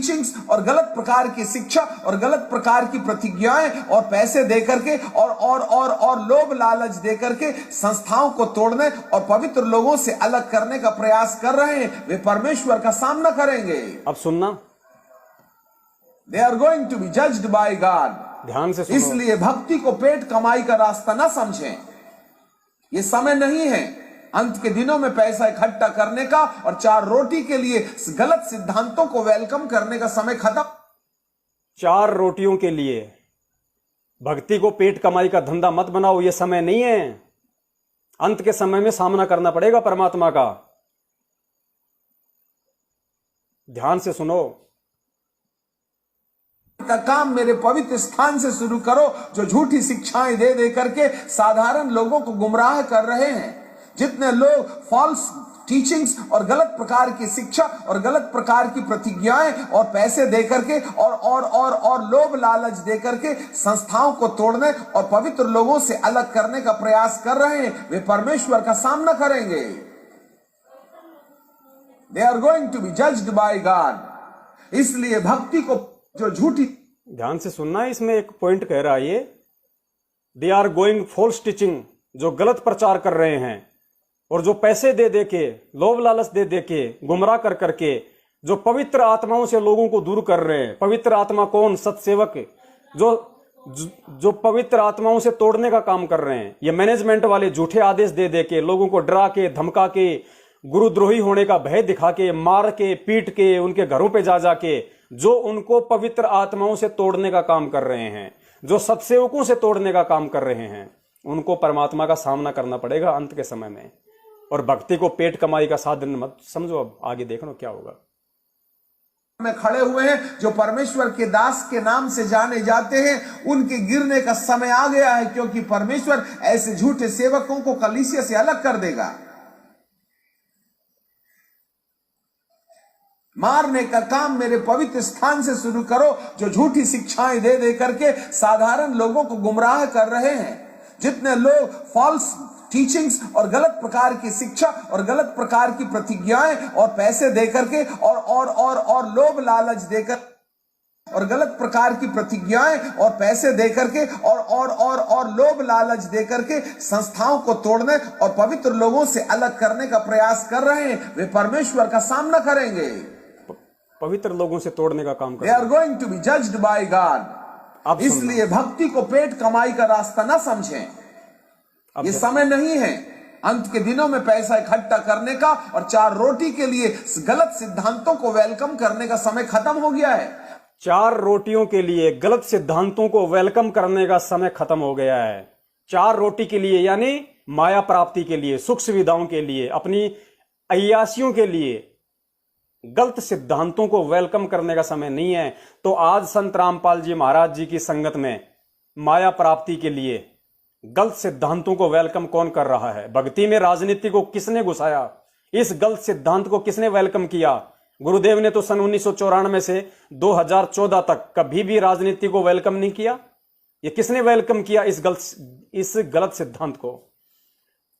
Teachings और गलत प्रकार की शिक्षा और गलत प्रकार की प्रतिज्ञाएं और पैसे देकर के और लोभ लालच देकर के संस्थाओं को तोड़ने और पवित्र लोगों से अलग करने का प्रयास कर रहे हैं, वे परमेश्वर का सामना करेंगे। अब सुनना, they are going to be judged by God. ध्यान से सुनो। इसलिए भक्ति को पेट कमाई का रास्ता ना समझें। यह समय नहीं है अंत के दिनों में पैसा इकट्ठा करने का और 4 रोटी के लिए गलत सिद्धांतों को वेलकम करने का समय खत्म। 4 रोटियों के लिए भक्ति को पेट कमाई का धंधा मत बनाओ, यह समय नहीं है। अंत के समय में सामना करना पड़ेगा परमात्मा का। ध्यान से सुनो। का काम मेरे पवित्र स्थान से शुरू करो, जो झूठी शिक्षाएं दे दे करके साधारण लोगों को गुमराह कर रहे हैं। जितने लोग फॉल्स टीचिंग्स और गलत प्रकार की शिक्षा और गलत प्रकार की प्रतिज्ञाएं और पैसे दे करके और लोभ लालच दे करके संस्थाओं को तोड़ने और पवित्र लोगों से अलग करने का प्रयास कर रहे हैं, वे परमेश्वर का सामना करेंगे। They are going to be judged by God. इसलिए भक्ति को जो झूठी, ध्यान से सुनना, इसमें एक पॉइंट कह रहा है ये, they are going false teaching, जो गलत प्रचार कर रहे हैं और जो पैसे दे दे के, लोभ लालच दे दे के, गुमराह कर करके जो पवित्र आत्माओं से लोगों को दूर कर रहे हैं। पवित्र आत्मा कौन? सत्सेवक, जो पवित्र आत्माओं से तोड़ने का काम कर रहे हैं। ये मैनेजमेंट वाले झूठे आदेश दे दे के, लोगों को डरा के, धमका के, गुरुद्रोही होने का भय दिखा के, मार के, पीट के, उनके घरों पे जा जाके जो उनको पवित्र आत्माओं से तोड़ने का काम कर रहे हैं, जो सत्सेवकों से तोड़ने का काम कर रहे हैं, उनको परमात्मा का सामना करना पड़ेगा अंत के समय में। और भक्ति को पेट कमाई का साधन मत समझो। अब आगे देखना क्या होगा। में खड़े हुए हैं जो परमेश्वर के दास के नाम से जाने जाते हैं, उनके गिरने का समय आ गया है, क्योंकि परमेश्वर ऐसे झूठे सेवकों को कलीसिया से अलग कर देगा। मारने का काम मेरे पवित्र स्थान से शुरू करो, जो झूठी शिक्षाएं दे दे करके साधारण लोगों को गुमराह कर रहे हैं। जितने लोग फॉल्स टीचिंग्स और गलत प्रकार की शिक्षा और गलत प्रकार की प्रतिज्ञाएं और पैसे दे करके और लोभ लालच देकर और गलत प्रकार की प्रतिज्ञाएं और पैसे दे करके और लोभ लालच दे करके संस्थाओं को तोड़ने और पवित्र लोगों से अलग करने का प्रयास कर रहे हैं, वे परमेश्वर का सामना करेंगे। पवित्र लोगों से तोड़ने का काम कर they are going to be judged by God. इसलिए भक्ति को पेट कमाई का रास्ता ना समझें। ये समय नहीं है अंत के दिनों में पैसा इकट्ठा करने का और 4 रोटी के लिए गलत सिद्धांतों को वेलकम करने का समय खत्म हो गया है। 4 रोटियों के लिए गलत सिद्धांतों को वेलकम करने का समय खत्म हो गया है। 4 रोटी के लिए यानी माया प्राप्ति के लिए, सुख सुविधाओं के लिए, अपनी अय्यासियों के लिए गलत सिद्धांतों को वेलकम करने का समय नहीं है। तो आज संत रामपाल जी महाराज जी की संगत में माया प्राप्ति के लिए गलत सिद्धांतों को वेलकम कौन कर रहा है? भक्ति में राजनीति को किसने घुसाया? इस गलत सिद्धांत को किसने वेलकम किया? गुरुदेव ने तो सन 1994 से 2014 तक कभी भी राजनीति को वेलकम नहीं किया। ये किसने वेलकम किया इस गलत सिद्धांत को?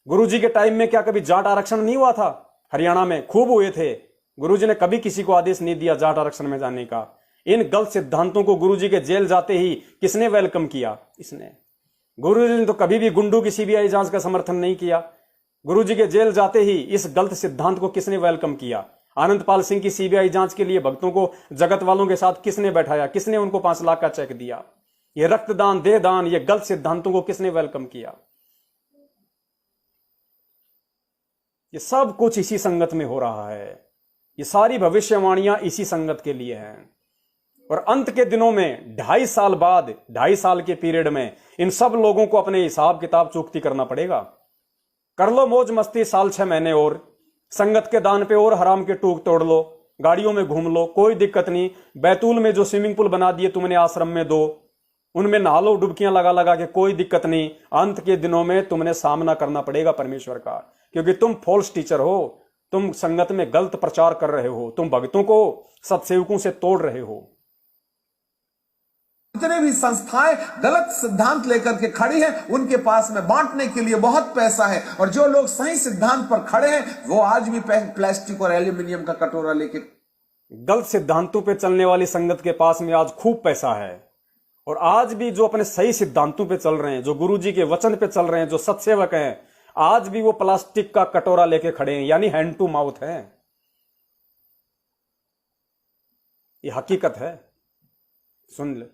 गुरुजी के टाइम में क्या कभी जाट आरक्षण नहीं हुआ था? हरियाणा में खूब हुए थे। गुरुजी ने कभी किसी को आदेश नहीं दिया जाट आरक्षण में जाने का। इन गलत सिद्धांतों को गुरुजी के जेल जाते ही किसने वेलकम किया? इसने। गुरुजी ने तो कभी भी गुंडू की सीबीआई जांच का समर्थन नहीं किया। गुरुजी के जेल जाते ही इस गलत सिद्धांत को किसने वेलकम किया? आनंदपाल सिंह की सीबीआई जांच के लिए भक्तों को जगत वालों के साथ किसने बैठाया? किसने उनको 5 लाख का चेक दिया? ये रक्तदान, देहदान, ये गलत सिद्धांतों को किसने वेलकम किया? ये सब कुछ इसी संगत में हो रहा है। ये सारी भविष्यवाणियां इसी संगत के लिए हैं। और अंत के दिनों में 2.5 साल बाद, 2.5 साल के पीरियड में इन सब लोगों को अपने हिसाब किताब चुकती करना पड़ेगा। कर लो मौज मस्ती 6 महीने और, संगत के दान पे और हराम के टूक तोड़ लो, गाड़ियों में घूम लो, कोई दिक्कत नहीं। बैतूल में जो स्विमिंग पूल बना दिए तुमने आश्रम में 2, उनमें नहा लो डुबकियां लगा लगा के, कोई दिक्कत नहीं। अंत के दिनों में तुमने सामना करना पड़ेगा परमेश्वर का, क्योंकि तुम फॉल्स टीचर हो। तुम संगत में गलत प्रचार कर रहे हो, तुम भक्तों को, सत्सेवकों से तोड़ रहे हो। जितने भी संस्थाएं गलत सिद्धांत लेकर के खड़ी हैं, उनके पास में बांटने के लिए बहुत पैसा है, और जो लोग सही सिद्धांत पर खड़े हैं वो आज भी प्लास्टिक और एल्यूमिनियम का कटोरा लेके गलत सिद्धांतों पे चलने वाली संगत के पास में आज खूब पैसा है। और आज भी जो अपने सही सिद्धांतों पे चल रहे हैं, जो गुरु जी के वचन पे चल रहे हैं, जो सत्सेवक हैं, आज भी वो प्लास्टिक का कटोरा लेके खड़े हैं, यानी हैंड टू माउथ है। ये हकीकत है, सुन ले।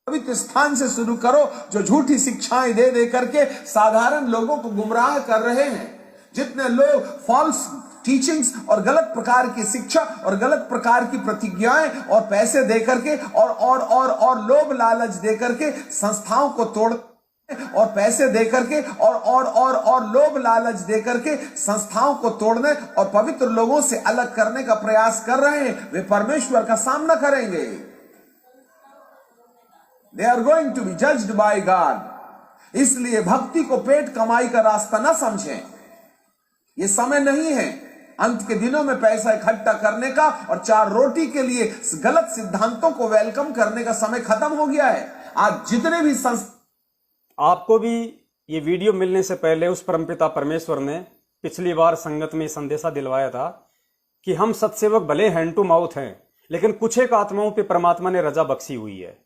पवित्र स्थान से शुरू करो, जो झूठी शिक्षाएं दे दे करके साधारण लोगों को गुमराह कर रहे हैं। जितने लोग फॉल्स टीचिंग्स और गलत प्रकार की शिक्षा और गलत प्रकार की प्रतिज्ञाएं और पैसे दे करके और लोभ लालच दे करके संस्थाओं को तोड़ और पैसे दे करके और लोभ लालच दे करके संस्थाओं को तोड़ने और पवित्र लोगों से अलग करने का प्रयास कर रहे हैं, वे परमेश्वर का सामना करेंगे। They are going to be judged by God। इसलिए भक्ति को पेट कमाई का रास्ता ना समझें। ये समय नहीं है अंत के दिनों में पैसा इकट्ठा करने का और 4 रोटी के लिए गलत सिद्धांतों को वेलकम करने का समय खत्म हो गया है। आज जितने भी आपको भी ये वीडियो मिलने से पहले उस परमपिता परमेश्वर ने पिछली बार संगत में संदेशा दिलवाया था कि हम सत्सेवक भले हैंड टू माउथ हैं, लेकिन कुछ एक आत्माओं पे परमात्मा ने रजा बख्शी हुई है।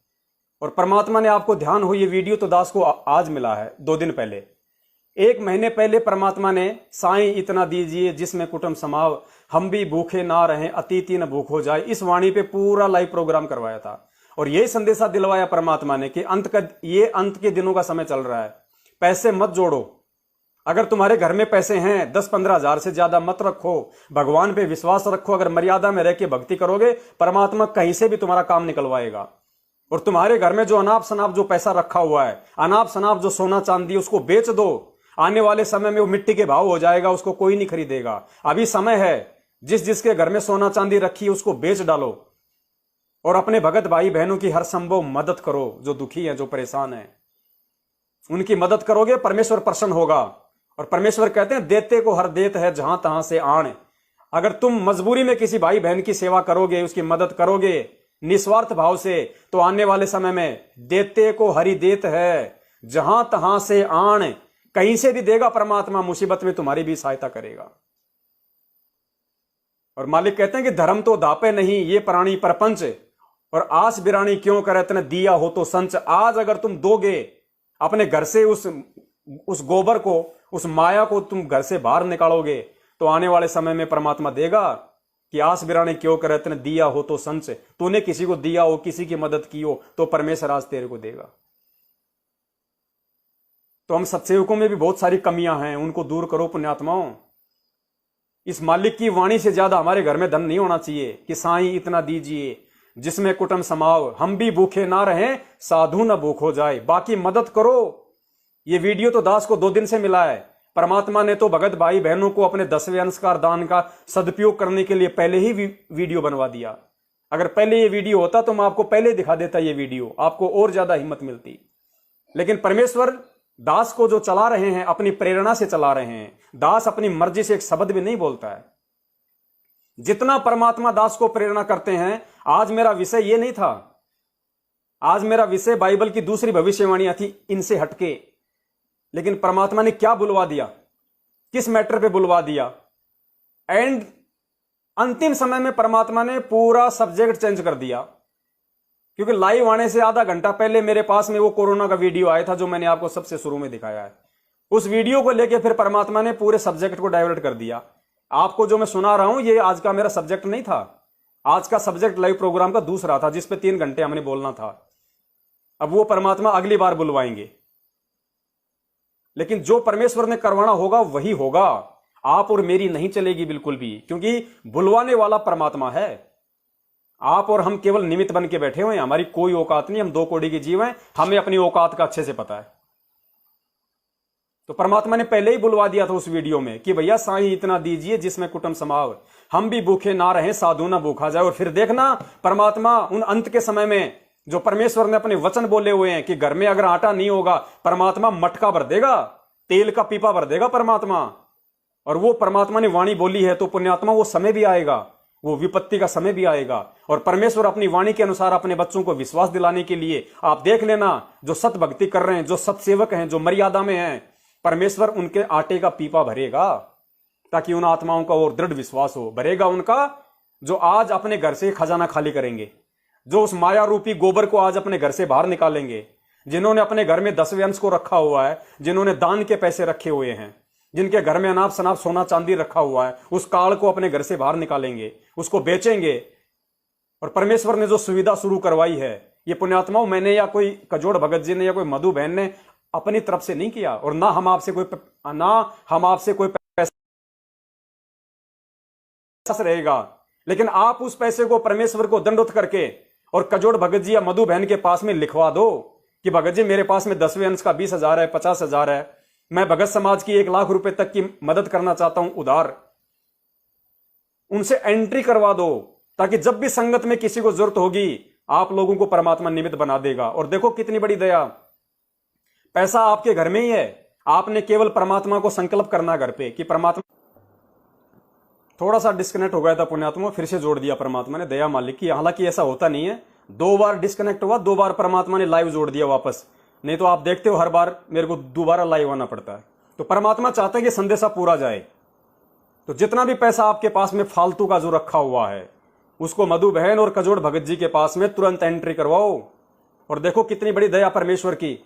और परमात्मा ने आपको ध्यान हो, ये वीडियो तो दास को आज मिला है, 2 दिन पहले। 1 महीने पहले परमात्मा ने साईं इतना दीजिए जिसमें कुटुंब समाव, हम भी भूखे ना रहें, अतिथि न भूख हो जाए, इस वाणी पे पूरा लाइव प्रोग्राम करवाया था। और यही संदेशा दिलवाया परमात्मा ने कि अंत के दिनों का समय चल रहा है, पैसे मत जोड़ो। अगर तुम्हारे घर में पैसे हैं 10-15 हजार से ज्यादा मत रखो, भगवान पे विश्वास रखो। अगर मर्यादा में रह के भक्ति करोगे, परमात्मा कहीं से भी तुम्हारा काम निकलवाएगा। और तुम्हारे घर में जो अनाप शनाप जो पैसा रखा हुआ है, अनाप शनाप जो सोना चांदी, उसको बेच दो। आने वाले समय में वो मिट्टी के भाव हो जाएगा, उसको कोई नहीं खरीदेगा। अभी समय है, जिसके घर में सोना चांदी रखी है उसको बेच डालो और अपने भगत भाई बहनों की हर संभव मदद करो। जो दुखी है, जो परेशान है, उनकी मदद करोगे, परमेश्वर प्रसन्न होगा। और परमेश्वर कहते हैं देते को हर देत है जहां तहां से आण। अगर तुम मजबूरी में किसी भाई बहन की सेवा करोगे, उसकी मदद करोगे निस्वार्थ भाव से, तो आने वाले समय में देते को हरि देत है जहां तहां से आण, कहीं से भी देगा परमात्मा। मुसीबत में तुम्हारी भी सहायता करेगा। और मालिक कहते हैं कि धर्म तो दापे नहीं, ये प्राणी परपंच, और आस बिरानी क्यों करे, तने दिया हो तो संच। आज अगर तुम दोगे अपने घर से उस गोबर को, उस माया को तुम घर से बाहर निकालोगे, तो आने वाले समय में परमात्मा देगा कि आस बिरानी क्यों करे, तने दिया हो तो संच। तूने किसी को दिया हो, किसी की मदद की हो, तो परमेश्वर आज तेरे को देगा। तो हम सत्सेवकों में भी बहुत सारी कमियां हैं, उनको दूर करो पुण्यात्माओं। इस मालिक की वाणी से ज्यादा हमारे घर में धन नहीं होना चाहिए कि साईं इतना दीजिए जिसमें कुटुंब समाव, हम भी भूखे ना रहें, साधु न भूख हो जाए। बाकी मदद करो। ये वीडियो तो दास को 2 दिन से मिला है। परमात्मा ने तो भगत भाई बहनों को अपने 10वें अंशकार दान का सदुपयोग करने के लिए पहले ही वीडियो बनवा दिया। अगर पहले ये वीडियो होता तो मैं आपको पहले दिखा देता, ये वीडियो आपको और ज्यादा हिम्मत मिलती। लेकिन परमेश्वर दास को जो चला रहे हैं, अपनी प्रेरणा से चला रहे हैं। दास अपनी मर्जी से एक शब्द भी नहीं बोलता है। जितना परमात्मा दास को प्रेरणा करते हैं। आज मेरा विषय ये नहीं था, आज मेरा विषय बाइबल की दूसरी भविष्यवाणियां थी, इनसे हटके। लेकिन परमात्मा ने क्या बुलवा दिया, किस मैटर पे बुलवा दिया, एंड अंतिम समय में परमात्मा ने पूरा सब्जेक्ट चेंज कर दिया। क्योंकि लाइव आने से आधा घंटा पहले मेरे पास में वो कोरोना का वीडियो आया था, जो मैंने आपको सबसे शुरू में दिखाया है। उस वीडियो को लेके फिर परमात्मा ने पूरे सब्जेक्ट को डाइवर्ट कर दिया। आपको जो मैं सुना रहा हूं, ये आज का मेरा सब्जेक्ट नहीं था। आज का सब्जेक्ट लाइव प्रोग्राम का दूसरा था, जिसपे 3 घंटे हमने बोलना था। अब वो परमात्मा अगली बार बुलवाएंगे। लेकिन जो परमेश्वर ने करवाना होगा वही होगा। आप और मेरी नहीं चलेगी बिल्कुल भी, क्योंकि बुलवाने वाला परमात्मा है। आप और हम केवल निमित्त बन के बैठे हुए हैं। हमारी कोई औकात नहीं, हम 2 कौड़ी के जीव हैं। हमें अपनी औकात का अच्छे से पता है। तो परमात्मा ने पहले ही बुलवा दिया था उस वीडियो में कि भैया साईं इतना दीजिए जिसमें कुटुंब समाव, हम भी भूखे ना रहें, साधु ना भूखा जाए। और फिर देखना परमात्मा उन अंत के समय में, जो परमेश्वर ने अपने वचन बोले हुए हैं कि घर में अगर आटा नहीं होगा, परमात्मा मटका भर देगा, तेल का पीपा भर देगा परमात्मा। और वो परमात्मा ने वाणी बोली है, तो पुण्यात्मा वो समय भी आएगा, वो विपत्ति का समय भी आएगा। और परमेश्वर अपनी वाणी के अनुसार अपने बच्चों को विश्वास दिलाने के लिए, आप देख लेना, जो सत भक्ति कर रहे हैं, जो सत्सेवक हैं, जो मर्यादा में हैं, परमेश्वर उनके आटे का पीपा भरेगा। ताकि उन आत्माओं का और दृढ़ विश्वास हो भरेगा उनका, जो आज अपने घर से खजाना खाली करेंगे, जो उस माया रूपी गोबर को आज अपने घर से बाहर निकालेंगे, जिन्होंने अपने घर में 10वें अंश को रखा हुआ है, जिन्होंने दान के पैसे रखे हुए हैं, जिनके घर में अनाप शनाप सोना चांदी रखा हुआ है, उस काल को अपने घर से बाहर निकालेंगे, उसको बेचेंगे। और परमेश्वर ने जो सुविधा शुरू करवाई है, ये पुण्यात्माओं मैंने या कोई कजोड़ भगत जी ने या कोई मधु बहन ने अपनी तरफ से नहीं किया, और ना हम आपसे कोई पैसा रहेगा, लेकिन आप उस पैसे को परमेश्वर को दंडोत करके और कजोड़ भगत जी या मधु बहन के पास में लिखवा दो कि भगत जी मेरे पास में 10वें अंश का 20,000 है, 50,000 है, मैं भगत समाज की 1 लाख रुपए तक की मदद करना चाहता हूं उधार। उनसे एंट्री करवा दो, ताकि जब भी संगत में किसी को जरूरत होगी आप लोगों को परमात्मा निमित्त बना देगा। और देखो कितनी बड़ी दया, पैसा आपके घर में ही है, आपने केवल परमात्मा को संकल्प करना घर पे कि परमात्मा। थोड़ा सा डिस्कनेक्ट हो गया था पुण्यात्मा, फिर से जोड़ दिया परमात्मा ने, दया मालिक की। हालांकि ऐसा होता नहीं है, 2 बार डिस्कनेक्ट हुआ, 2 बार परमात्मा ने लाइव जोड़ दिया वापस, नहीं तो आप देखते हो हर बार मेरे को दोबारा लाइव आना पड़ता है। तो परमात्मा चाहते हैं कि संदेशा पूरा जाए। तो जितना भी पैसा आपके पास में फालतू का जो रखा हुआ है, उसको मधु बहन और कजोड़ भगत जी के पास में तुरंत एंट्री करवाओ। और देखो कितनी बड़ी दया परमेश्वर की,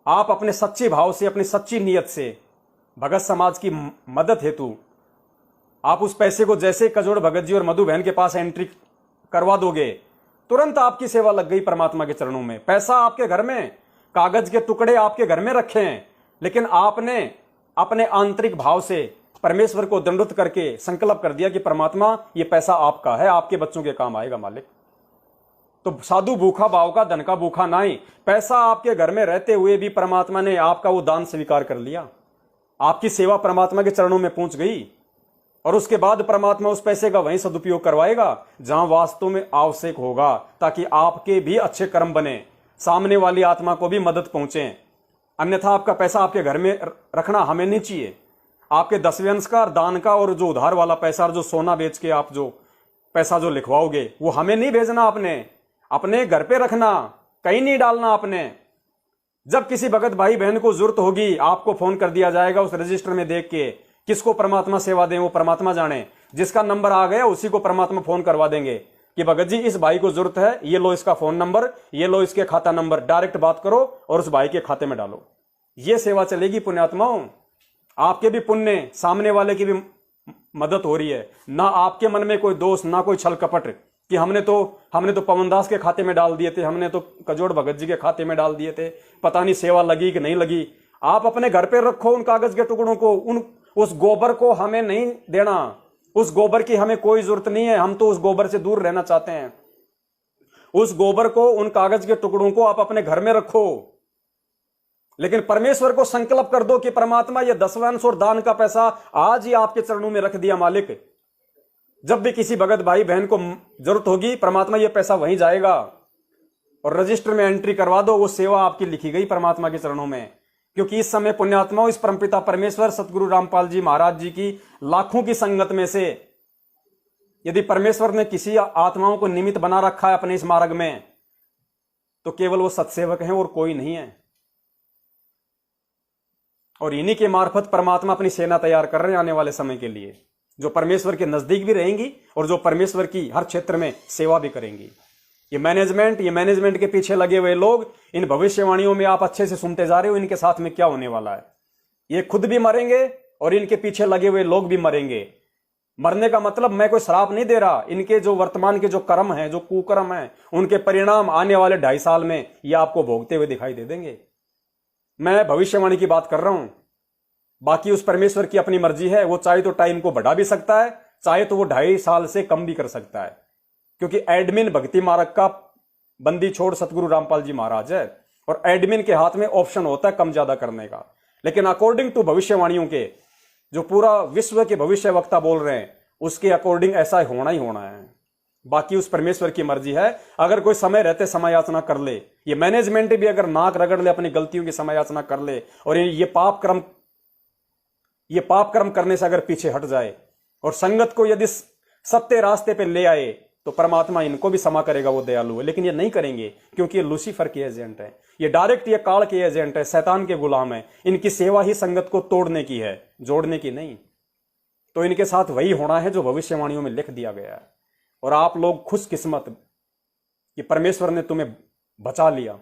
आप अपने सच्चे भाव से, अपनी सच्ची नीयत से भगत समाज की मदद हेतु आप उस पैसे को जैसे कजोड़ भगत जी और मधु बहन के पास एंट्री करवा दोगे, तुरंत आपकी सेवा लग गई परमात्मा के चरणों में। पैसा आपके घर में, कागज के टुकड़े आपके घर में रखे हैं, लेकिन आपने अपने आंतरिक भाव से परमेश्वर को दंडोत करके संकल्प कर दिया कि परमात्मा ये पैसा आपका है, आपके बच्चों के काम आएगा मालिक। तो साधु भूखा भाव का, धन का भूखा नहीं। पैसा आपके घर में रहते हुए भी परमात्मा ने आपका वो दान स्वीकार कर लिया, आपकी सेवा परमात्मा के चरणों में पहुंच गई। और उसके बाद परमात्मा उस पैसे का वहीं सदुपयोग करवाएगा जहां वास्तव में आवश्यक होगा, ताकि आपके भी अच्छे कर्म बने, सामने वाली आत्मा को भी मदद पहुंचे। अन्यथा आपका पैसा आपके घर में रखना हमें नहीं चाहिए। आपके 10वें अंश का, दान का और जो उधार वाला पैसा और जो सोना बेच के आप जो पैसा जो लिखवाओगे, वो हमें नहीं भेजना, आपने अपने घर पे रखना, कहीं नहीं डालना आपने। जब किसी भगत भाई बहन को जरूरत होगी, आपको फोन कर दिया जाएगा उस रजिस्टर में देख के, किसको परमात्मा सेवा दें वो परमात्मा जाने। जिसका नंबर आ गया उसी को परमात्मा फोन करवा देंगे कि भगत जी इस भाई को जरूरत है, ये लो इसका फोन नंबर, ये लो इसके खाता नंबर, डायरेक्ट बात करो और उस भाई के खाते में डालो। ये सेवा चलेगी पुण्यात्माओं। आपके भी पुण्य, सामने वाले की भी मदद हो रही है। ना आपके मन में कोई दोष, ना कोई छल कपट कि हमने तो पवनदास के खाते में डाल दिए थे, हमने तो कजोड़ भगत जी के खाते में डाल दिए थे, पता नहीं सेवा लगी कि नहीं लगी। आप अपने घर पे रखो उन कागज के टुकड़ों को, उस गोबर को हमें नहीं देना, उस गोबर की हमें कोई जरूरत नहीं है, हम तो उस गोबर से दूर रहना चाहते हैं। उस गोबर को, उन कागज के टुकड़ों को आप अपने घर में रखो, लेकिन परमेश्वर को संकल्प कर दो कि परमात्मा ये 10वां अंश और दान का पैसा आज ही आपके चरणों में रख दिया मालिक। जब भी किसी भगत भाई बहन को जरूरत होगी, परमात्मा ये पैसा वहीं जाएगा। और रजिस्टर में एंट्री करवा दो, वो सेवा आपकी लिखी गई परमात्मा के चरणों में। क्योंकि इस समय पुण्यात्माओं, इस परमपिता परमेश्वर सतगुरु रामपाल जी महाराज जी की लाखों की संगत में से यदि परमेश्वर ने किसी आत्माओं को निमित्त बना रखा है अपने इस मार्ग में, तो केवल वो सत्सेवक हैं और कोई नहीं है। और इन्हीं के मार्फत परमात्मा अपनी सेना तैयार कर रहे हैं आने वाले समय के लिए, जो परमेश्वर के नजदीक भी रहेंगी और जो परमेश्वर की हर क्षेत्र में सेवा भी करेंगी। ये मैनेजमेंट के पीछे लगे हुए लोग, इन भविष्यवाणियों में आप अच्छे से सुनते जा रहे हो इनके साथ में क्या होने वाला है। ये खुद भी मरेंगे और इनके पीछे लगे हुए लोग भी मरेंगे। मरने का मतलब मैं कोई श्राप नहीं दे रहा, इनके जो वर्तमान के जो कर्म हैं, जो कुकर्म हैं, उनके परिणाम आने वाले 2.5 साल में ये आपको भोगते हुए दिखाई दे देंगे। मैं भविष्यवाणी की बात कर रहा हूं। बाकी उस परमेश्वर की अपनी मर्जी है, वो चाहे तो टाइम को बढ़ा भी सकता है, चाहे तो वो 2.5 साल से कम भी कर सकता है। क्योंकि एडमिन भक्ति मार्ग का बंदी छोड़ सतगुरु रामपाल जी महाराज है, और एडमिन के हाथ में ऑप्शन होता है कम ज्यादा करने का। लेकिन अकॉर्डिंग टू भविष्यवाणियों के जो पूरा विश्व के भविष्य वक्ता बोल रहे हैं, उसके अकॉर्डिंग ऐसा होना ही होना है। बाकी उस परमेश्वर की मर्जी है। अगर कोई समय रहते समय याचना कर ले, ये मैनेजमेंट भी अगर नाक रगड़ ले, अपनी गलतियों की समय याचना कर ले, और ये पाप कर्म करने से अगर पीछे हट जाए और संगत को यदि सत्य रास्ते पे ले आए, तो परमात्मा इनको भी क्षमा करेगा, वो दयालु है। लेकिन ये नहीं करेंगे क्योंकि ये लूसीफर के एजेंट है, ये डायरेक्ट ये काल के एजेंट है, शैतान के गुलाम है। इनकी सेवा ही संगत को तोड़ने की है, जोड़ने की नहीं। तो इनके साथ वही होना है जो भविष्यवाणियों में लिख दिया गया है। और आप लोग खुशकिस्मत कि परमेश्वर ने तुम्हें बचा लिया,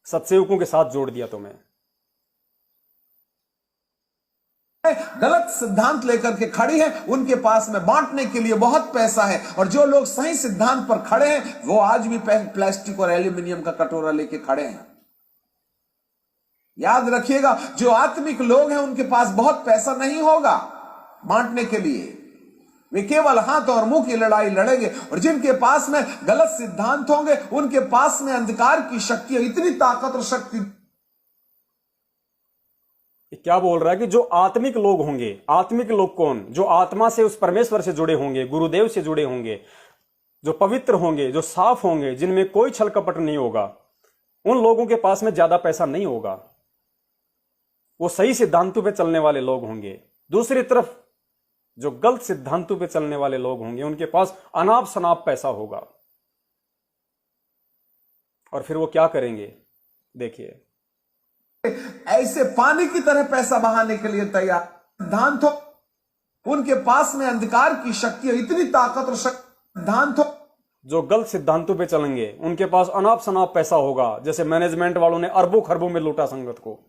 सत्सेवकों के साथ जोड़ दिया तुम्हें। गलत सिद्धांत लेकर के खड़ी है, उनके पास में बांटने के लिए बहुत पैसा है, और जो लोग सही सिद्धांत पर खड़े हैं वो आज भी प्लास्टिक और एल्यूमिनियम का कटोरा लेके खड़े हैं। याद रखिएगा, जो आत्मिक लोग हैं उनके पास बहुत पैसा नहीं होगा बांटने के लिए, वे केवल हाथ और मुंह की लड़ाई लड़ेंगे। और जिनके पास में गलत सिद्धांत होंगे उनके पास में अंधकार की शक्ति, इतनी ताकत और शक्ति। क्या बोल रहा है कि जो आत्मिक लोग होंगे, आत्मिक लोग कौन? जो आत्मा से, उस परमेश्वर से जुड़े होंगे, गुरुदेव से जुड़े होंगे, जो पवित्र होंगे, जो साफ होंगे, जिनमें कोई छल कपट नहीं होगा, उन लोगों के पास में ज्यादा पैसा नहीं होगा। वो सही सिद्धांतों पे चलने वाले लोग होंगे। दूसरी तरफ जो गलत सिद्धांतों पे चलने वाले लोग होंगे उनके पास अनाप शनाप पैसा होगा। और फिर वो क्या करेंगे देखिए, ऐसे पानी की तरह पैसा बहाने के लिए तैयार सिद्धांत हो, उनके पास में अंधकार की शक्ति, इतनी ताकत और सिद्धांत हो। जो गलत सिद्धांतों पे चलेंगे उनके पास अनाप शनाप पैसा होगा। जैसे मैनेजमेंट वालों ने अरबों खरबों में लूटा संगत को,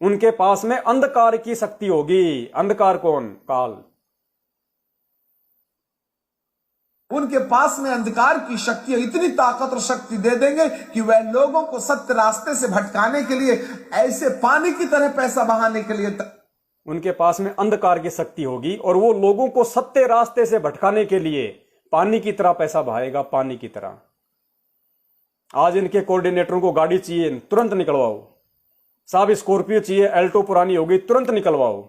उनके पास में अंधकार की शक्ति होगी। अंधकार कौन? काल। उनके पास में अंधकार की शक्ति, इतनी ताकत और शक्ति दे देंगे कि वह लोगों को सत्य रास्ते से भटकाने के लिए, ऐसे पानी की तरह पैसा बहाने के लिए उनके पास में अंधकार की शक्ति होगी, और वो लोगों को सत्य रास्ते से भटकाने के लिए पानी की तरह पैसा बहाएगा, पानी की तरह। आज इनके कोऑर्डिनेटरों को गाड़ी चाहिए, तुरंत निकलवाओ। साहब स्कॉर्पियो चाहिए, एल्टो पुरानी होगी, तुरंत निकलवाओ।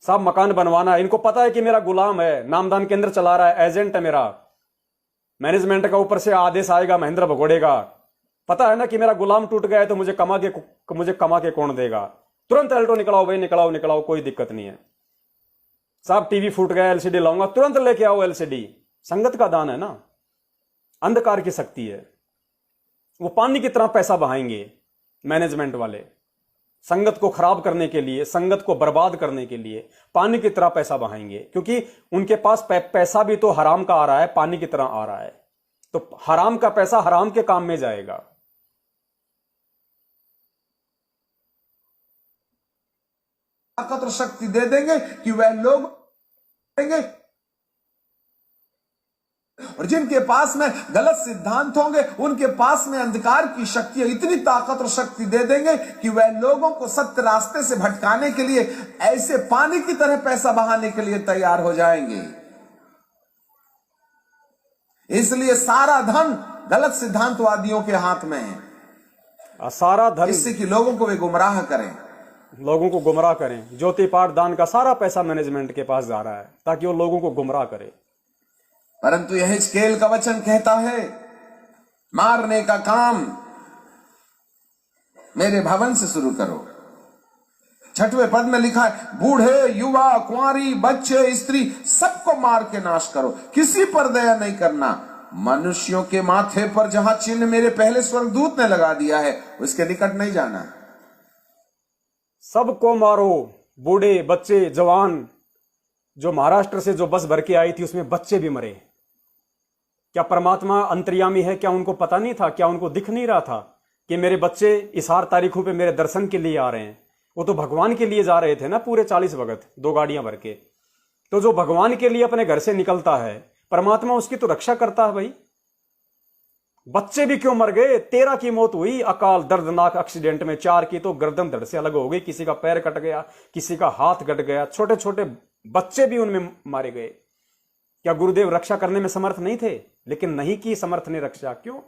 साहब मकान बनवाना है, इनको पता है कि मेरा गुलाम है, नामदान केंद्र चला रहा है, एजेंट है मेरा, मैनेजमेंट का ऊपर से आदेश आएगा महेंद्र भगोड़ेगा, पता है ना कि मेरा गुलाम टूट गया है तो मुझे कमा के कौन देगा। तुरंत एल्टो निकलाओ भाई, निकलाओ निकलाओ, कोई दिक्कत नहीं है। साहब टीवी फूट गया, एलसीडी लाऊंगा, तुरंत लेके आओ एलसीडी। संगत का दान है ना, अंधकार की शक्ति है। वो पानी की तरह पैसा बहाएंगे मैनेजमेंट वाले, संगत को खराब करने के लिए, संगत को बर्बाद करने के लिए पानी की तरह पैसा बहाएंगे। क्योंकि उनके पास पैसा भी तो हराम का आ रहा है, पानी की तरह आ रहा है, तो हराम का पैसा हराम के काम में जाएगा। ताकत और शक्ति दे देंगे कि वह लोग देंगे, और जिनके पास में गलत सिद्धांत होंगे उनके पास में अंधकार की शक्ति, इतनी ताकत और शक्ति दे देंगे कि वह लोगों को सत्य रास्ते से भटकाने के लिए, ऐसे पानी की तरह पैसा बहाने के लिए तैयार हो जाएंगे। इसलिए सारा धन गलत सिद्धांतवादियों के हाथ में है, सारा धन, इससे कि लोगों को वे गुमराह करें, लोगों को गुमराह करें। ज्योति पाठ दान का सारा पैसा मैनेजमेंट के पास जा रहा है ताकि वो लोगों को गुमराह करे। परंतु यह हिजकेल का वचन कहता है, मारने का काम मेरे भवन से शुरू करो। 6वें पद में लिखा है, बूढ़े, युवा, कुंवारी, बच्चे, स्त्री, सबको मार के नाश करो, किसी पर दया नहीं करना। मनुष्यों के माथे पर जहां चिन्ह मेरे पहले स्वर्गदूत ने लगा दिया है, उसके निकट नहीं जाना। सबको मारो, बूढ़े, बच्चे, जवान। जो महाराष्ट्र से जो बस भर के आई थी उसमें बच्चे भी मरे। क्या परमात्मा अंतर्यामी है? क्या उनको पता नहीं था? क्या उनको दिख नहीं रहा था कि मेरे बच्चे इस 8 तारीखों पे मेरे दर्शन के लिए आ रहे हैं? वो तो भगवान के लिए जा रहे थे ना, पूरे 40 भगत 2 गाड़ियां भर के। तो जो भगवान के लिए अपने घर से निकलता है, परमात्मा उसकी तो रक्षा करता है भाई। बच्चे भी क्यों मर गए? 13 की मौत हुई अकाल दर्दनाक एक्सीडेंट में, 4 की तो गर्दन धड़ से अलग हो गई, किसी का पैर कट गया, किसी का हाथ कट गया, छोटे छोटे बच्चे भी उनमें मारे गए। क्या गुरुदेव रक्षा करने में समर्थ नहीं थे? लेकिन नहीं की समर्थ ने रक्षा। क्यों?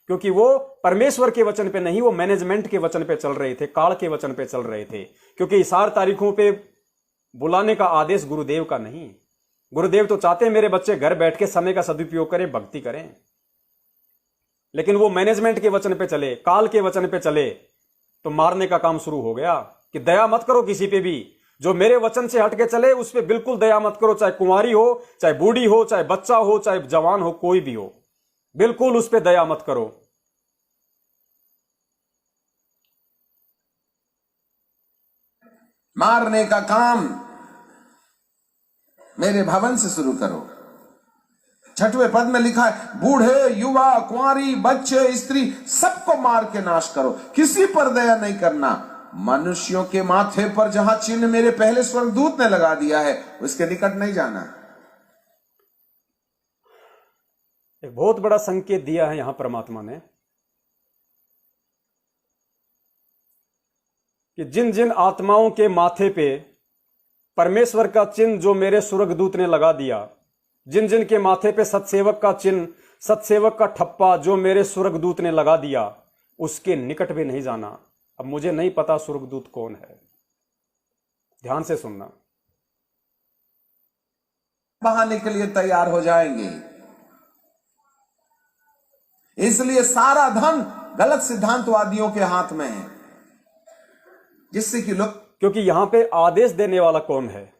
क्योंकि वो परमेश्वर के वचन पे नहीं, वो मैनेजमेंट के वचन पे चल रहे थे, काल के वचन पे चल रहे थे। क्योंकि इस 8 तारीखों पे बुलाने का आदेश गुरुदेव का नहीं। गुरुदेव तो चाहते हैं मेरे बच्चे घर बैठ के समय का सदुपयोग करें, भक्ति करें, लेकिन वो मैनेजमेंट के वचन पे चले, काल के वचन पे चले, तो मारने का काम शुरू हो गया कि दया मत करो किसी पे भी। जो मेरे वचन से हटके चले उस पे बिल्कुल दया मत करो, चाहे कुंवारी हो, चाहे बूढ़ी हो, चाहे बच्चा हो, चाहे जवान हो, कोई भी हो, बिल्कुल उस पे दया मत करो। मारने का काम मेरे भवन से शुरू करो। 6वें पद में लिखा है, बूढ़े, युवा, कुंवारी, बच्चे, स्त्री, सबको मार के नाश करो, किसी पर दया नहीं करना। मनुष्यों के माथे पर जहां चिन्ह मेरे पहले स्वर्गदूत ने लगा दिया है, उसके निकट नहीं जाना। एक बहुत बड़ा संकेत दिया है यहां परमात्मा ने कि जिन जिन आत्माओं के माथे पे परमेश्वर का चिन्ह जो मेरे स्वर्गदूत ने लगा दिया, जिन जिन के माथे पे सतसेवक का चिन्ह, सतसेवक का ठप्पा जो मेरे स्वर्गदूत ने लगा दिया, उसके निकट भी नहीं जाना। अब मुझे नहीं पता स्वर्गदूत कौन है, ध्यान से सुनना। बहाने के लिए तैयार हो जाएंगे, इसलिए सारा धन गलत सिद्धांतवादियों के हाथ में है, जिससे कि लोग, क्योंकि यहां पे आदेश देने वाला कौन है?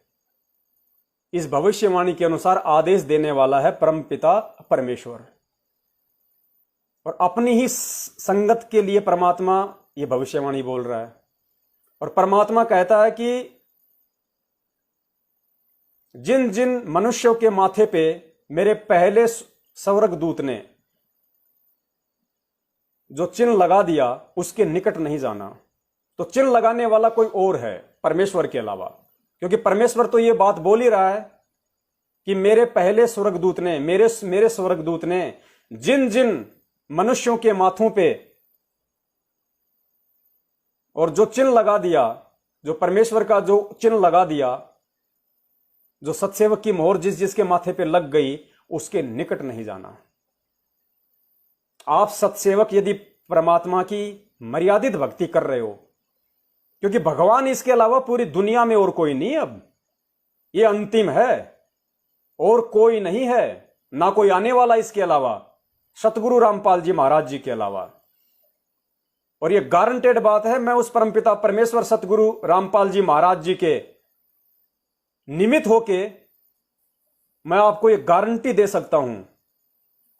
इस भविष्यवाणी के अनुसार आदेश देने वाला है परमपिता परमेश्वर, और अपनी ही संगत के लिए परमात्मा ये भविष्यवाणी बोल रहा है। और परमात्मा कहता है कि जिन जिन मनुष्यों के माथे पे मेरे पहले स्वर्गदूत ने जो चिन्ह लगा दिया, उसके निकट नहीं जाना। तो चिन्ह लगाने वाला कोई और है परमेश्वर के अलावा, क्योंकि परमेश्वर तो ये बात बोल ही रहा है कि मेरे पहले स्वर्गदूत ने, मेरे स्वर्गदूत ने जिन जिन मनुष्यों के माथों पे और जो चिन्ह लगा दिया, जो परमेश्वर का जो चिन्ह लगा दिया, जो सतसेवक की मोहर जिस जिसके माथे पे लग गई, उसके निकट नहीं जाना। आप सतसेवक यदि परमात्मा की मर्यादित भक्ति कर रहे हो, क्योंकि भगवान इसके अलावा पूरी दुनिया में और कोई नहीं, अब ये अंतिम है और कोई नहीं है, ना कोई आने वाला इसके अलावा, सतगुरु रामपाल जी महाराज जी के अलावा। और ये गारंटेड बात है, मैं उस परमपिता परमेश्वर सतगुरु रामपाल जी महाराज जी के निमित्त होके मैं आपको ये गारंटी दे सकता हूं,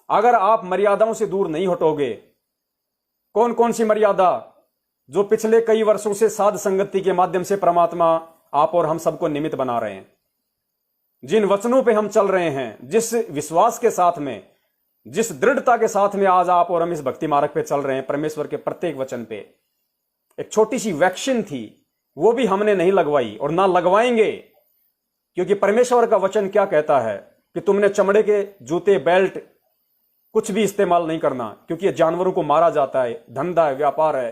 अगर आप मर्यादाओं से दूर नहीं हटोगे। कौन कौन सी मर्यादा? जो पिछले कई वर्षों से साध संगति के माध्यम से परमात्मा आप और हम सबको निमित्त बना रहे हैं, जिन वचनों पे हम चल रहे हैं, जिस विश्वास के साथ में, जिस दृढ़ता के साथ में आज आप और हम इस भक्ति मार्ग पे चल रहे हैं, परमेश्वर के प्रत्येक वचन पे। एक छोटी सी वैक्सीन थी, वो भी हमने नहीं लगवाई और ना लगवाएंगे, क्योंकि परमेश्वर का वचन क्या कहता है कि तुमने चमड़े के जूते, बेल्ट कुछ भी इस्तेमाल नहीं करना, क्योंकि ये जानवरों को मारा जाता है, धंधा है, व्यापार है।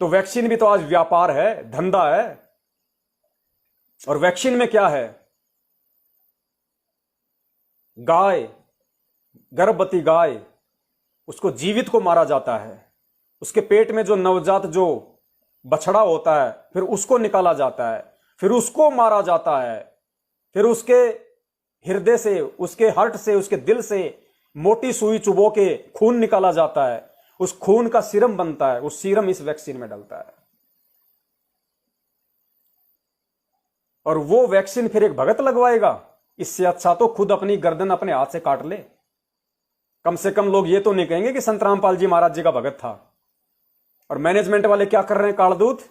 तो वैक्सीन भी तो आज व्यापार है, धंधा है। और वैक्सीन में क्या है? गाय, गर्भवती गाय, उसको जीवित को मारा जाता है, उसके पेट में जो नवजात जो बछड़ा होता है, फिर उसको निकाला जाता है, फिर उसको मारा जाता है, फिर उसके हृदय से, उसके हार्ट से, उसके दिल से मोटी सुई चुबो के खून निकाला जाता है, उस खून का सीरम बनता है, उस सीरम इस वैक्सीन में डलता है। और वो वैक्सीन फिर एक भगत लगवाएगा। इससे अच्छा तो खुद अपनी गर्दन अपने हाथ से काट ले। कम से कम लोग ये तो नहीं कहेंगे कि संत रामपाल जी महाराज जी का भगत था। और मैनेजमेंट वाले क्या कर रहे हैं? कालदूत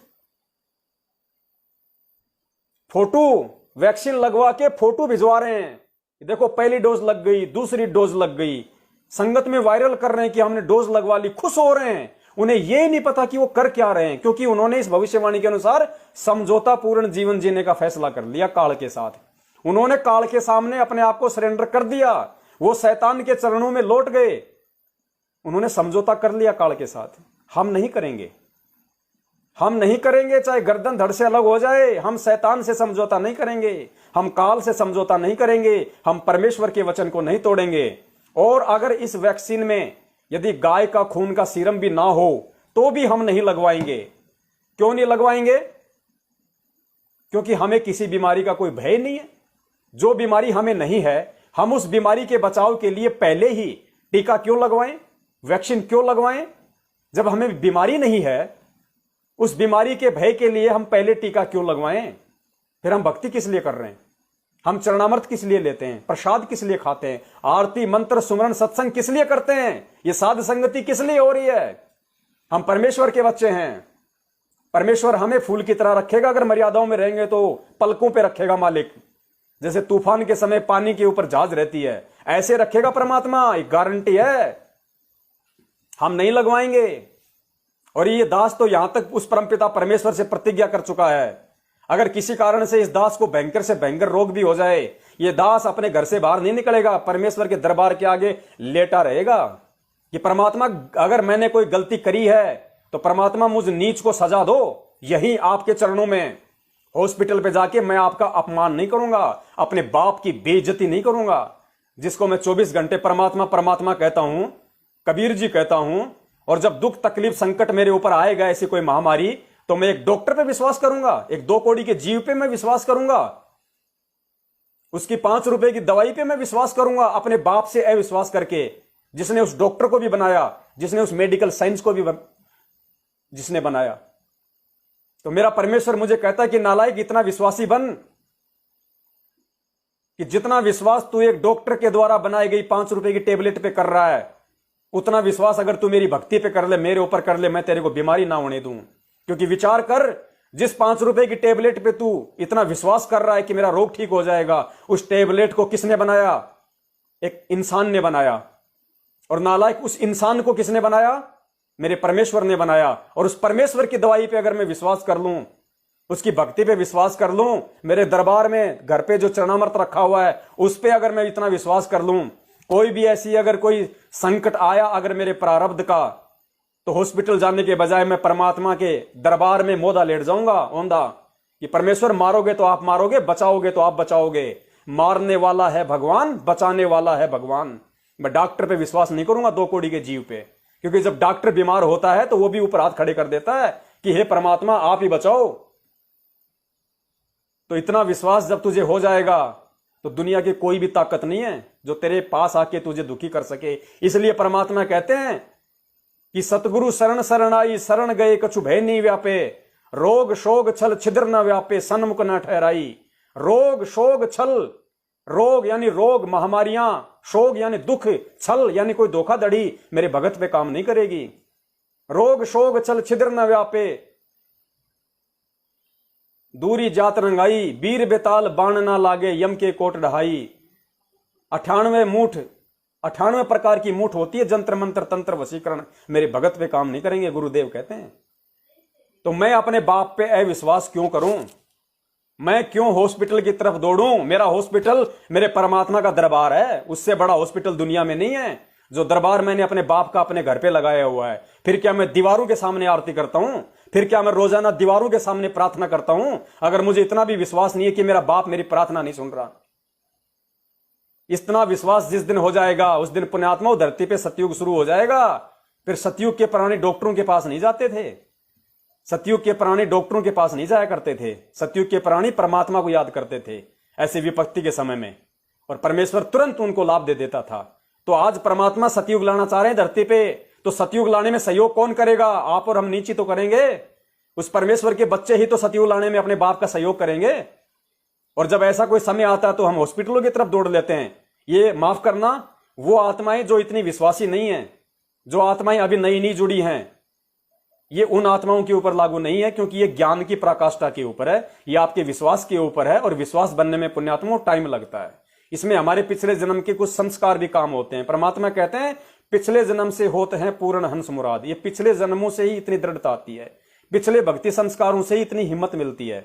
फोटो, वैक्सीन लगवा के फोटो भिजवा रहे हैं, देखो पहली डोज लग गई, दूसरी डोज लग गई, संगत में वायरल कर रहे हैं कि हमने डोज लगवा ली, खुश हो रहे हैं। उन्हें यह नहीं पता कि वो कर क्या रहे हैं, क्योंकि उन्होंने इस भविष्यवाणी के अनुसार समझौता पूर्ण जीवन जीने का फैसला कर लिया काल के साथ। उन्होंने काल के सामने अपने आप को सरेंडर कर दिया, वो शैतान के चरणों में लौट गए, उन्होंने समझौता कर लिया काल के साथ। हम नहीं करेंगे, हम नहीं करेंगे, चाहे गर्दन धड़ से अलग हो जाए, हम शैतान से समझौता नहीं करेंगे, हम काल से समझौता नहीं करेंगे, हम परमेश्वर के वचन को नहीं तोड़ेंगे। और अगर इस वैक्सीन में यदि गाय का खून का सीरम भी ना हो तो भी हम नहीं लगवाएंगे। क्यों नहीं लगवाएंगे? क्योंकि हमें किसी बीमारी का कोई भय नहीं है। जो बीमारी हमें नहीं है, हम उस बीमारी के बचाव के लिए पहले ही टीका क्यों लगवाएं, वैक्सीन क्यों लगवाएं? जब हमें बीमारी नहीं है, उस बीमारी के भय के लिए हम पहले टीका क्यों लगवाएं? फिर हम भक्ति किस लिए कर रहे हैं? हम चरणामृत किस लिए लेते हैं? प्रसाद किस लिए खाते हैं? आरती, मंत्र, सुमरन, सत्संग किस लिए करते हैं? ये साध संगति किस लिए हो रही है? हम परमेश्वर के बच्चे हैं। परमेश्वर हमें फूल की तरह रखेगा, अगर मर्यादाओं में रहेंगे तो पलकों पे रखेगा मालिक। जैसे तूफान के समय पानी के ऊपर जहाज रहती है, ऐसे रखेगा परमात्मा, एक गारंटी है, हम नहीं लगवाएंगे। और ये दास तो यहां तक उस परमपिता परमेश्वर से प्रतिज्ञा कर चुका है, अगर किसी कारण से इस दास को भयंकर से भयंकर रोग भी हो जाए, ये दास अपने घर से बाहर नहीं निकलेगा, परमेश्वर के दरबार के आगे लेटा रहेगा कि परमात्मा अगर मैंने कोई गलती करी है तो परमात्मा मुझ नीच को सजा दो, यही आपके चरणों में। हॉस्पिटल पे जाके मैं आपका अपमान नहीं करूंगा, अपने बाप की बेइज्जती नहीं करूंगा, जिसको मैं 24 घंटे परमात्मा परमात्मा कहता हूं, कबीर जी कहता हूं। और जब दुख तकलीफ संकट मेरे ऊपर आएगा, ऐसी कोई महामारी, तो मैं एक डॉक्टर पे विश्वास करूंगा, एक 2 कौड़ी के जीव पे मैं विश्वास करूंगा, उसकी 5 रुपए की दवाई पे मैं विश्वास करूंगा, अपने बाप से अविश्वास करके, जिसने उस डॉक्टर को भी बनाया, जिसने उस मेडिकल साइंस को भी जिसने बनाया। तो मेरा परमेश्वर मुझे कहता है कि नालायक, इतना विश्वासी बन कि जितना विश्वास तू एक डॉक्टर के द्वारा बनाई गई 5 रुपए की टेबलेट पे कर रहा है, उतना विश्वास अगर तू मेरी भक्ति पे कर ले, मेरे ऊपर कर ले, मैं तेरे को बीमारी ना होने दूं। क्योंकि विचार कर, जिस 5 रुपए की टेबलेट पे तू इतना विश्वास कर रहा है कि मेरा रोग ठीक हो जाएगा, उस टेबलेट को किसने बनाया? एक इंसान ने बनाया। और नालायक, उस इंसान को किसने बनाया? मेरे परमेश्वर ने बनाया। और उस परमेश्वर की दवाई पे अगर मैं विश्वास कर लूं, उसकी भक्ति पे विश्वास कर लूं, मेरे दरबार में घर पे जो चरणामृत रखा हुआ है उस पे अगर मैं इतना विश्वास कर लूं, कोई भी ऐसी अगर कोई संकट आया अगर मेरे प्रारब्ध का, तो हॉस्पिटल जाने के बजाय मैं परमात्मा के दरबार में मोदा लेट जाऊंगा, औंधा, कि परमेश्वर मारोगे तो आप मारोगे, बचाओगे तो आप बचाओगे। मारने वाला है भगवान, बचाने वाला है भगवान। मैं डॉक्टर पे विश्वास नहीं करूंगा 2 कौड़ी के जीव पे, क्योंकि जब डॉक्टर बीमार होता है तो वो भी ऊपर हाथ खड़े कर देता है कि हे परमात्मा आप ही बचाओ। तो इतना विश्वास जब तुझे हो जाएगा तो दुनिया की कोई भी ताकत नहीं है जो तेरे पास आके तुझे दुखी कर सके। इसलिए परमात्मा कहते हैं कि सतगुरु शरण शरणाई, शरण गए कछु भय नहीं व्यापे, रोग शोग छल छिद्र न व्यापे, सन्मुख न ठहराई। रोग शोग छल, रोग यानी रोग महामारियां, शोग यानी दुख, छल यानी कोई धोखाधड़ी मेरे भगत पे काम नहीं करेगी। रोग शोग छल छिद्र न व्यापे, दूरी जात रंगाई, बीर बेताल बाण ना लागे, यम के कोट ढहाई। 98 प्रकार की मूठ होती है, जंत्र मंत्र तंत्र वशीकरण मेरे भगत पे काम नहीं करेंगे, गुरुदेव कहते हैं। तो मैं अपने बाप पे अविश्वास क्यों करूं? मैं क्यों हॉस्पिटल की तरफ दौड़ूं? मेरा हॉस्पिटल मेरे परमात्मा का दरबार है, उससे बड़ा हॉस्पिटल दुनिया में नहीं है। जो दरबार मैंने अपने बाप का अपने घर पे लगाया हुआ है, फिर क्या मैं दीवारों के सामने आरती करता हूं? फिर क्या मैं रोजाना दीवारों के सामने प्रार्थना करता हूं? अगर मुझे इतना भी विश्वास नहीं है कि मेरा बाप मेरी प्रार्थना नहीं सुन रहा, इतना विश्वास जिस दिन हो जाएगा उस दिन पुण्यात्मा धरती पे सतयुग शुरू हो जाएगा। फिर सतयुग के प्राणी डॉक्टरों के पास नहीं जाते थे, सतयुग के प्राणी डॉक्टरों के पास नहीं जाया करते थे, सतयुग के प्राणी परमात्मा को याद करते थे ऐसे विपत्ति के समय में, और परमेश्वर तुरंत उनको लाभ दे देता था। तो आज परमात्मा सतयुग लाना चाह रहे हैं धरती पे, तो सतयुग लाने में सहयोग कौन करेगा? आप और हम नीचे तो करेंगे। उस परमेश्वर के बच्चे ही तो सतयुग लाने में अपने बाप का सहयोग करेंगे। और जब ऐसा कोई समय आता है तो हम हॉस्पिटलों की तरफ दौड़ लेते हैं। ये माफ करना, वो आत्माएं जो इतनी विश्वासी नहीं है, जो आत्माएं अभी नई नई जुड़ी हैं, ये उन आत्माओं के ऊपर लागू नहीं है, क्योंकि ये ज्ञान की पराकाष्ठा के ऊपर है, ये आपके विश्वास के ऊपर है। और विश्वास बनने में पुण्यात्माओं टाइम लगता है। इसमें हमारे पिछले जन्म के कुछ संस्कार भी काम होते हैं। परमात्मा कहते हैं पिछले जन्म से होते हैं पूर्ण हंस मुराद। ये पिछले जन्मों से ही इतनी दृढ़ता आती है, पिछले भक्ति संस्कारों से ही इतनी हिम्मत मिलती है।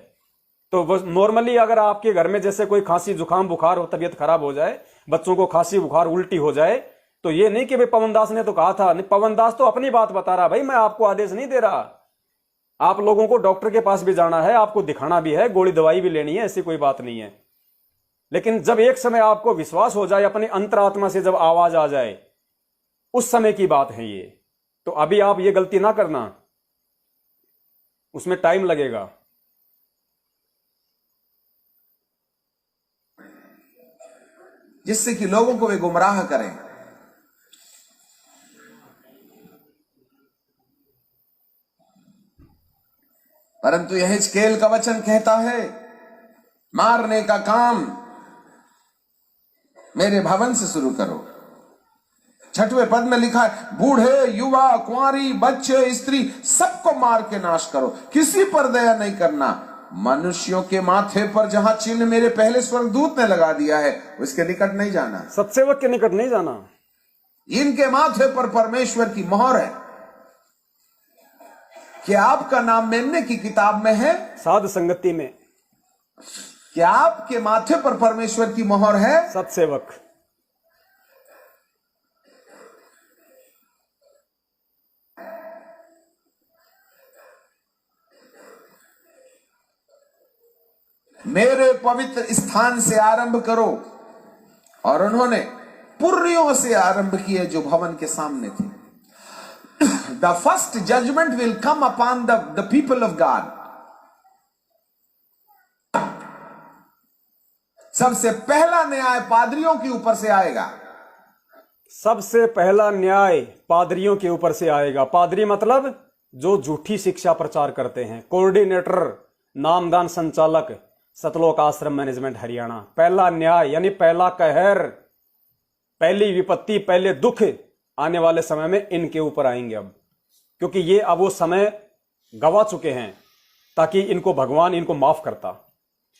तो नॉर्मली अगर आपके घर में जैसे कोई खांसी जुकाम बुखार हो, तबीयत खराब हो जाए, बच्चों को खांसी बुखार उल्टी हो जाए, तो ये नहीं कि भाई पवन दास ने तो कहा था। पवन दास तो अपनी बात बता रहा, भाई मैं आपको आदेश नहीं दे रहा। आप लोगों को डॉक्टर के पास भी जाना है, आपको दिखाना भी है, गोली दवाई भी लेनी है, ऐसी कोई बात नहीं है। लेकिन जब एक समय आपको विश्वास हो जाए, अपनी अंतरात्मा से जब आवाज आ जाए, उस समय की बात है ये। तो अभी आप ये गलती ना करना, उसमें टाइम लगेगा। जिससे कि लोगों को वे गुमराह करें। परंतु यह हिजकेल का वचन कहता है, मारने का काम मेरे भवन से शुरू करो। 6वें पद में लिखा है, बूढ़े युवा कुंवारी बच्चे स्त्री सबको मार के नाश करो, किसी पर दया नहीं करना। मनुष्यों के माथे पर जहां चिन्ह मेरे पहले स्वर्गदूत ने लगा दिया है, उसके निकट नहीं जाना। सत्सेवक के निकट नहीं जाना। इनके माथे पर परमेश्वर की मोहर है। क्या आपका नाम मेमने की किताब में है? साध संगति में। क्या आपके माथे पर परमेश्वर की मोहर है? सत्सेवक। मेरे पवित्र स्थान से आरंभ करो। और उन्होंने पुर्रियों से आरंभ किए जो भवन के सामने थे। The first judgment will come upon the people of God. सबसे पहला न्याय पादरियों के ऊपर से आएगा। सबसे पहला न्याय पादरियों के ऊपर से आएगा। पादरी मतलब जो झूठी शिक्षा प्रचार करते हैं। कोऑर्डिनेटर, नामदान संचालक, सतलोक आश्रम मैनेजमेंट हरियाणा। पहला न्याय यानी पहला कहर, पहली विपत्ति, पहले दुख आने वाले समय में इनके ऊपर आएंगे अब, क्योंकि ये अब वो समय गवा चुके हैं ताकि इनको भगवान इनको माफ करता।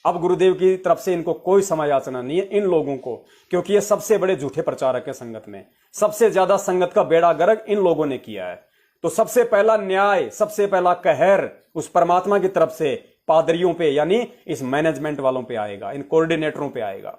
अब गुरुदेव की तरफ से इनको कोई समय याचना नहीं है इन लोगों को, क्योंकि ये सबसे बड़े झूठे प्रचारक है संगत में। सबसे ज्यादा संगत का बेड़ा गर्क इन लोगों ने किया है। तो सबसे पहला न्याय, सबसे पहला कहर उस परमात्मा की तरफ से पादरियों पे यानी इस मैनेजमेंट वालों पे आएगा, इन कोऑर्डिनेटरों पे आएगा।